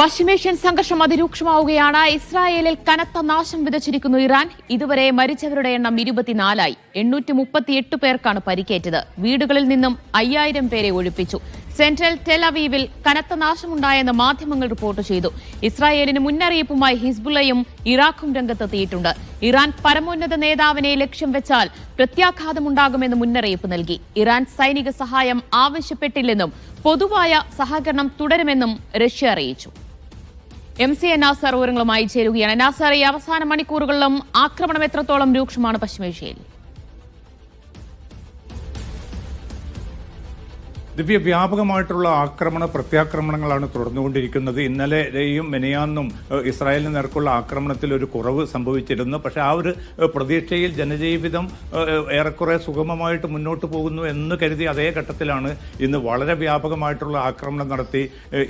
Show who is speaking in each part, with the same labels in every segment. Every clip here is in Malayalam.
Speaker 1: പശ്ചിമേഷ്യൻ സംഘർഷം അതിരൂക്ഷമാവുകയാണ്. ഇസ്രായേലിൽ കനത്ത നാശം വിതച്ചിരിക്കുന്നു ഇറാൻ. ഇതുവരെ മരിച്ചവരുടെ എണ്ണം 24ആയി. 838 പേർക്കാണ് പരിക്കേറ്റത്. വീടുകളിൽ നിന്നും 5000 പേരെ ഒഴിപ്പിച്ചു. സെൻട്രൽ ടെൽ അവീവിൽ കനത്ത നാശമുണ്ടായെന്ന് മാധ്യമങ്ങൾ റിപ്പോർട്ട് ചെയ്തു. ഇസ്രായേലിന് മുന്നറിയിപ്പുമായി ഹിസ്ബുള്ളയും ഇറാഖും രംഗത്തെത്തിയിട്ടുണ്ട്. ഇറാൻ പരമോന്നത നേതാവിനെ ലക്ഷ്യം വെച്ചാൽ പ്രത്യാഘാതമുണ്ടാകുമെന്ന് മുന്നറിയിപ്പ് നൽകി. ഇറാൻ സൈനിക സഹായം ആവശ്യപ്പെട്ടില്ലെന്നും പൊതുവായ സഹകരണം തുടരുമെന്നും റഷ്യ അറിയിച്ചു. MC നാസർ വിവരങ്ങളുമായി ചേരുകയാണ്. നാസർ, ഈ അവസാന മണിക്കൂറുകളിലും ആക്രമണം എത്രത്തോളം രൂക്ഷമാണ് പശ്ചിമേഷ്യയിൽ?
Speaker 2: വ്യാപകമായിട്ടുള്ള പ്രത്യാക്രമണങ്ങളാണ് തുടർന്നുകൊണ്ടിരിക്കുന്നത്. ഇന്നലെയും മെനയാന്നും ഇസ്രായേലിന് നേർക്കുള്ള ആക്രമണത്തിൽ ഒരു കുറവ് സംഭവിച്ചിരുന്നു. പക്ഷേ ആ ഒരു പ്രതീക്ഷയിൽ ജനജീവിതം ഏറെക്കുറെ സുഗമമായിട്ട് മുന്നോട്ട് പോകുന്നു എന്ന് കരുതി അതേ ഘട്ടത്തിലാണ് ഇന്ന് വളരെ വ്യാപകമായിട്ടുള്ള ആക്രമണം നടത്തി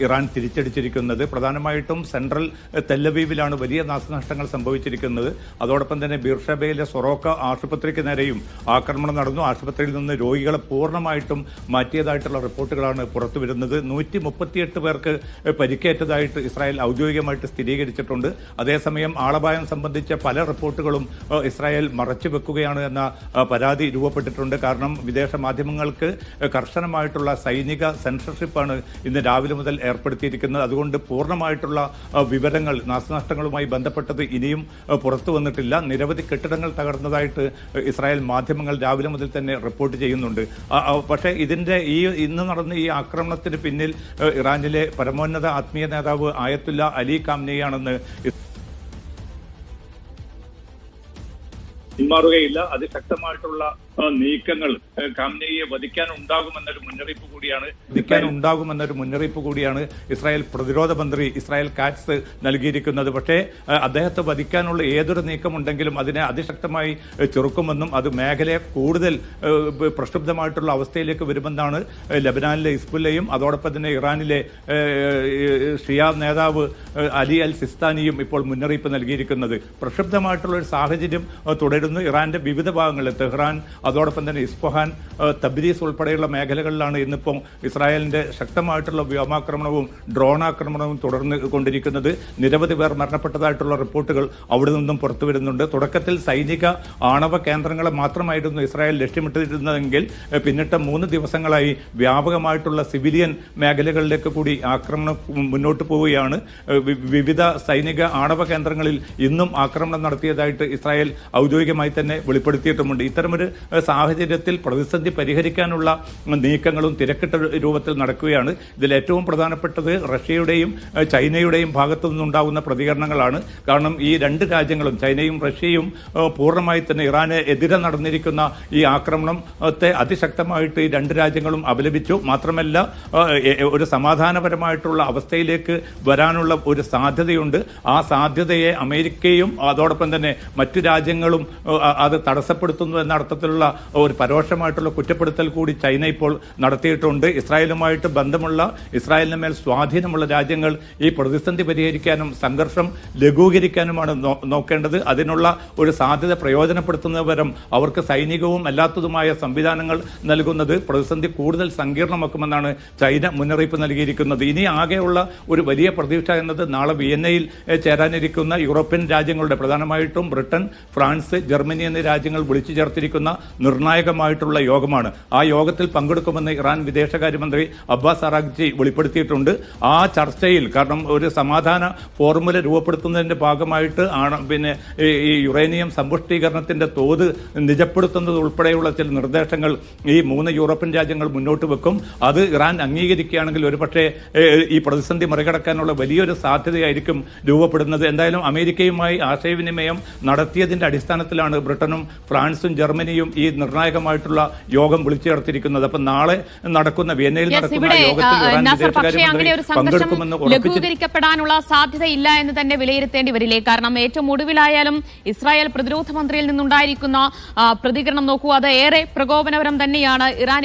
Speaker 2: ഇറാൻ തിരിച്ചടിച്ചിരിക്കുന്നത്. പ്രധാനമായിട്ടും സെൻട്രൽ തെല്ലവീവിലാണ് വലിയ നാശനഷ്ടങ്ങൾ സംഭവിച്ചിരിക്കുന്നത്. അതോടൊപ്പം തന്നെ ബീർഷബയിലെ സൊറോക്ക ആശുപത്രിക്ക് നേരെയും ആക്രമണം നടന്നു. ആശുപത്രിയിൽ നിന്ന് രോഗികളെ പൂർണ്ണമായിട്ടും മാറ്റിയതായിട്ടുള്ള റിപ്പോർട്ടുകളാണ് പുറത്തുവരുന്നത്. 138 പേർക്ക് പരിക്കേറ്റതായിട്ട് ഇസ്രായേൽ ഔദ്യോഗികമായിട്ട് സ്ഥിരീകരിച്ചിട്ടുണ്ട്. അതേസമയം ആളപായം സംബന്ധിച്ച പല റിപ്പോർട്ടുകളും ഇസ്രായേൽ മറച്ചുവെക്കുകയാണ് എന്ന പരാതി രൂപപ്പെട്ടിട്ടുണ്ട്. കാരണം വിദേശ മാധ്യമങ്ങൾക്ക് കർശനമായിട്ടുള്ള സൈനിക സെൻസർഷിപ്പാണ് ഇന്ന് രാവിലെ മുതൽ ഏർപ്പെടുത്തിയിരിക്കുന്നത്. അതുകൊണ്ട് പൂർണ്ണമായിട്ടുള്ള വിവരങ്ങൾ നാശനഷ്ടങ്ങളുമായി ബന്ധപ്പെട്ടത് ഇനിയും പുറത്തു വന്നിട്ടില്ല. നിരവധി കെട്ടിടങ്ങൾ തകർന്നതായിട്ട് ഇസ്രായേൽ മാധ്യമങ്ങൾ രാവിലെ മുതൽ തന്നെ റിപ്പോർട്ട് ചെയ്യുന്നുണ്ട്. പക്ഷേ ഇതിന്റെ ഇന്ന് നടന്ന ഈ ആക്രമണത്തിന് പിന്നിൽ ഇറാനിലെ പരമോന്നത ആത്മീയ നേതാവ് ആയത്തുല്ല അലി ഖാംനെയാണെന്ന് പിന്മാറുകയില്ല. അതിശക്തമായിട്ടുള്ള നീക്കങ്ങൾ ഖാംനെയെ വധിക്കാനുണ്ടാകുമെന്നൊരു മുന്നറിയിപ്പ് കൂടിയാണ് ഇസ്രായേൽ പ്രതിരോധ മന്ത്രി ഇസ്രായേൽ കാറ്റ്സ് നൽകിയിരിക്കുന്നത്. പക്ഷേ അദ്ദേഹത്തെ വധിക്കാനുള്ള ഏതൊരു നീക്കമുണ്ടെങ്കിലും അതിനെ അതിശക്തമായി ചെറുക്കുമെന്നും അത് മേഖലയെ കൂടുതൽ പ്രക്ഷുബ്ധമായിട്ടുള്ള അവസ്ഥയിലേക്ക് വരുമെന്നാണ് ലബനാനിലെ ഹിസ്ബുല്ലയും അതോടൊപ്പം തന്നെ ഇറാനിലെ ഷിയ നേതാവ് അലി അൽ സിസ്താനിയും ഇപ്പോൾ മുന്നറിയിപ്പ് നൽകിയിരിക്കുന്നത്. പ്രക്ഷുബ്ധമായിട്ടുള്ള ഒരു സാഹചര്യം തുടരുന്നു. ഇറാന്റെ വിവിധ ഭാഗങ്ങളിൽ തെഹ്റാൻ അതോടൊപ്പം തന്നെ ഇസ്ഫഹാൻ, തബ്രീസ് ഉൾപ്പെടെയുള്ള മേഖലകളിലാണ് ഇന്നിപ്പോൾ ഇസ്രായേലിന്റെ ശക്തമായിട്ടുള്ള വ്യോമാക്രമണവും ഡ്രോൺ ആക്രമണവും തുടർന്ന് കൊണ്ടിരിക്കുന്നത്. നിരവധി പേർ മരണപ്പെട്ടതായിട്ടുള്ള റിപ്പോർട്ടുകൾ അവിടെ നിന്നും പുറത്തു വരുന്നുണ്ട്. തുടക്കത്തിൽ സൈനിക ആണവ കേന്ദ്രങ്ങളെ മാത്രമായിരുന്നു ഇസ്രായേൽ ലക്ഷ്യമിട്ടിരുന്നതെങ്കിൽ പിന്നിട്ട 3 ദിവസങ്ങളായി വ്യാപകമായിട്ടുള്ള സിവിലിയൻ മേഖലകളിലേക്ക് കൂടി ആക്രമണം മുന്നോട്ട് പോവുകയാണ്. വിവിധ സൈനിക ആണവ കേന്ദ്രങ്ങളിൽ ഇന്നും ആക്രമണം നടത്തിയതായിട്ട് ഇസ്രായേൽ ഔദ്യോഗികമായി തന്നെ വെളിപ്പെടുത്തിയിട്ടുമുണ്ട്. ഇത്തരമൊരു സാഹചര്യത്തിൽ പ്രതിസന്ധി പരിഹരിക്കാനുള്ള നീക്കങ്ങളും തിരക്കിട്ട രൂപത്തിൽ നടക്കുകയാണ്. ഇതിൽ ഏറ്റവും പ്രധാനപ്പെട്ടത് റഷ്യയുടെയും ചൈനയുടെയും ഭാഗത്തു നിന്നുണ്ടാകുന്ന പ്രതികരണങ്ങളാണ്. കാരണം ഈ 2 രാജ്യങ്ങളും ചൈനയും റഷ്യയും പൂർണ്ണമായി തന്നെ ഇറാന് എതിരെ നടന്നിരിക്കുന്ന ഈ ആക്രമണത്തെ അതിശക്തമായിട്ട് ഈ 2 രാജ്യങ്ങളും അപലപിച്ചു. മാത്രമല്ല ഒരു സമാധാനപരമായിട്ടുള്ള അവസ്ഥയിലേക്ക് വരാനുള്ള ഒരു സാധ്യതയുണ്ട്. ആ സാധ്യതയെ അമേരിക്കയും അതോടൊപ്പം തന്നെ മറ്റു രാജ്യങ്ങളും അത് തടസ്സപ്പെടുത്തുന്നു എന്ന അർത്ഥത്തിലുള്ള ഒരു പരോക്ഷമായിട്ടുള്ള കുറ്റപ്പെടുത്തൽ കൂടി ചൈന ഇപ്പോൾ നടത്തിയിട്ടുണ്ട്. ഇസ്രായേലുമായിട്ട് ബന്ധമുള്ള ഇസ്രായേലിന് മേൽ സ്വാധീനമുള്ള രാജ്യങ്ങൾ ഈ പ്രതിസന്ധി പരിഹരിക്കാനും സംഘർഷം ലഘൂകരിക്കാനുമാണ് നോക്കേണ്ടത്. അതിനുള്ള ഒരു സാധ്യത പ്രയോജനപ്പെടുത്തുന്ന പരം അവർക്ക് സൈനികവും അല്ലാത്തതുമായ സംവിധാനങ്ങൾ നൽകുന്നത് പ്രതിസന്ധി കൂടുതൽ സങ്കീർണമാക്കുമെന്നാണ് ചൈന മുന്നറിയിപ്പ് നൽകിയിരിക്കുന്നത്. ഇനി ആകെയുള്ള ഒരു വലിയ പ്രതീക്ഷ എന്നത് നാളെ വിയന്നയിൽ ചേരാനിരിക്കുന്ന യൂറോപ്യൻ രാജ്യങ്ങളുടെ പ്രധാനമായിട്ടും ബ്രിട്ടൻ, ഫ്രാൻസ്, ജർമ്മനി എന്നീ രാജ്യങ്ങൾ വിളിച്ചു ചേർത്തിരിക്കുന്ന നിർണായകമായിട്ടുള്ള യോഗമാണ്. ആ യോഗത്തിൽ പങ്കെടുക്കുമെന്ന് ഇറാൻ വിദേശകാര്യമന്ത്രി അബ്ബാസ് അറാഗ്ചി വെളിപ്പെടുത്തിയിട്ടുണ്ട്. ആ ചർച്ചയിൽ കാരണം ഒരു സമാധാന ഫോർമുല രൂപപ്പെടുത്തുന്നതിന്റെ ഭാഗമായിട്ട് ഈ യുറേനിയം സമ്പുഷ്ടീകരണത്തിന്റെ തോത് നിജപ്പെടുത്തുന്നത് ഉൾപ്പെടെയുള്ള ചില നിർദ്ദേശങ്ങൾ ഈ 3 യൂറോപ്യൻ രാജ്യങ്ങൾ മുന്നോട്ട് വെക്കും. അത് ഇറാൻ അംഗീകരിക്കുകയാണെങ്കിൽ ഒരുപക്ഷെ ഈ പ്രതിസന്ധി മറികടക്കാനുള്ള വലിയൊരു സാധ്യതയായിരിക്കും രൂപപ്പെടുന്നത്. എന്തായാലും അമേരിക്കയുമായി ആശയവിനിമയം നടത്തിയതിന്റെ അടിസ്ഥാനത്തിലാണ് ബ്രിട്ടനും ഫ്രാൻസും ജർമ്മനിയും ഈ നിർണായകമായിട്ടുള്ള യോഗം വിളിച്ചു ചേർത്തിരിക്കുന്നത്. അപ്പൊ നാളെ നടക്കുന്ന വിയന്നയിൽ നടക്കുന്ന യോഗത്തിൽ
Speaker 1: ലഘൂകരിക്കപ്പെടാനുള്ള സാധ്യതയില്ല എന്ന് തന്നെ വിലയിരുത്തേണ്ടി വരില്ലേ? കാരണം ഏറ്റവും ഒടുവിലായാലും ഇസ്രായേൽ പ്രതിരോധ മന്ത്രിയിൽ നിന്നുണ്ടായിരിക്കുന്ന പ്രതികരണം നോക്കൂ, അത് ഏറെ പ്രകോപനപരം തന്നെയാണ്. ഇറാൻ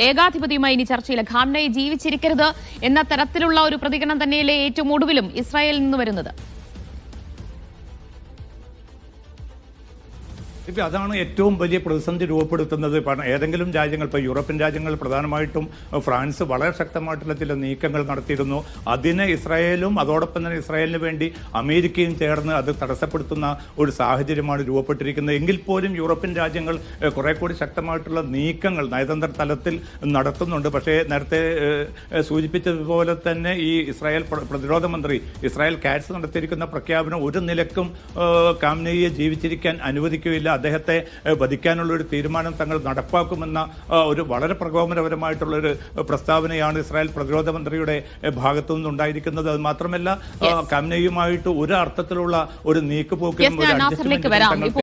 Speaker 1: ഏകാധിപതിയുമായി ഇനി ചർച്ചയില്ല, ഖാംനെയി ജീവിച്ചിരിക്കരുത് എന്ന തരത്തിലുള്ള ഒരു പ്രതികരണം തന്നെയല്ലേ ഏറ്റവും ഒടുവിലും ഇസ്രായേലിൽ നിന്ന് വരുന്നത്?
Speaker 2: ഇപ്പം അതാണ് ഏറ്റവും വലിയ പ്രതിസന്ധി രൂപപ്പെടുത്തുന്നത്. ഏതെങ്കിലും രാജ്യങ്ങൾ, ഇപ്പോൾ യൂറോപ്യൻ രാജ്യങ്ങൾ പ്രധാനമായിട്ടും ഫ്രാൻസ് വളരെ ശക്തമായിട്ടുള്ള ചില നീക്കങ്ങൾ നടത്തിയിരുന്നു. അതിന് ഇസ്രായേലും അതോടൊപ്പം തന്നെ ഇസ്രായേലിന് വേണ്ടി അമേരിക്കയും ചേർന്ന് അത് തടസ്സപ്പെടുത്തുന്ന ഒരു സാഹചര്യമാണ് രൂപപ്പെട്ടിരിക്കുന്നത്. എങ്കിൽ പോലും യൂറോപ്യൻ രാജ്യങ്ങൾ കുറെ കൂടി ശക്തമായിട്ടുള്ള നീക്കങ്ങൾ നയതന്ത്ര തലത്തിൽ നടത്തുന്നുണ്ട്. പക്ഷേ നേരത്തെ സൂചിപ്പിച്ചതുപോലെ തന്നെ ഈ ഇസ്രായേൽ പ്രതിരോധ മന്ത്രി ഇസ്രായേൽ കാറ്റ്സ് നടത്തിയിരിക്കുന്ന പ്രഖ്യാപനം ഒരു നിലക്കും ഖാംനെയിയെ ജീവിച്ചിരിക്കാൻ അനുവദിക്കുകയില്ല. അദ്ദേഹത്തെ വധിക്കാനുള്ള ഒരു തീരുമാനം തങ്ങൾ നടപ്പാക്കുമെന്ന ഒരു വളരെ പ്രകോപനപരമായിട്ടുള്ള ഒരു പ്രസ്താവനയാണ് ഇസ്രായേൽ പ്രതിരോധ മന്ത്രിയുടെ ഭാഗത്തു നിന്നുണ്ടായിരിക്കുന്നത്. അത് മാത്രമല്ല ഖാംനെയിയുമായിട്ട് ഒരു അർത്ഥത്തിലുള്ള ഒരു നീക്കുപോക്കിനും
Speaker 1: നാസറിലേക്ക് വരാം. ഇപ്പോൾ